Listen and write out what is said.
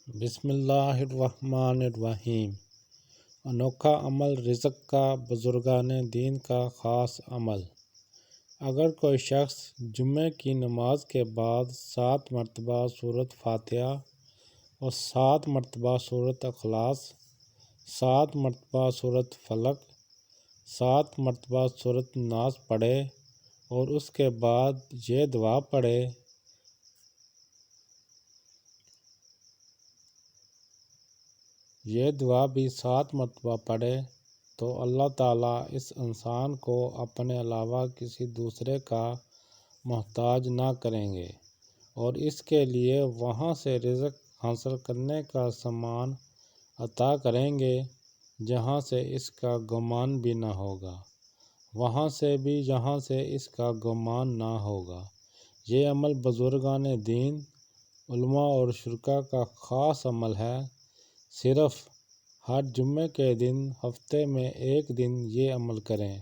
بسم اللہ الرحمن الرحیم۔ انوکھا عمل رزق کا بزرگان دین کا خاص عمل۔ اگر کوئی شخص جمعے کی نماز کے بعد 7 مرتبہ سورۃ فاتحہ اور 7 مرتبہ سورۃ اخلاص، 7 مرتبہ سورۃ فلق، 7 مرتبہ سورۃ ناس پڑھے اور اس کے بعد یہ دعا پڑھے، یہ دعا بھی 7 مرتبہ پڑھے تو اللہ تعالیٰ اس انسان کو اپنے علاوہ کسی دوسرے کا محتاج نہ کریں گے اور اس کے لیے وہاں سے رزق حاصل کرنے کا سامان عطا کریں گے جہاں سے اس کا گمان بھی نہ ہوگا، وہاں سے بھی جہاں سے اس کا گمان نہ ہوگا۔ یہ عمل بزرگان دین، علماء اور شرکاء کا خاص عمل ہے۔ صرف ہر جمعے کے دن ہفتے میں ایک دن یہ عمل کریں۔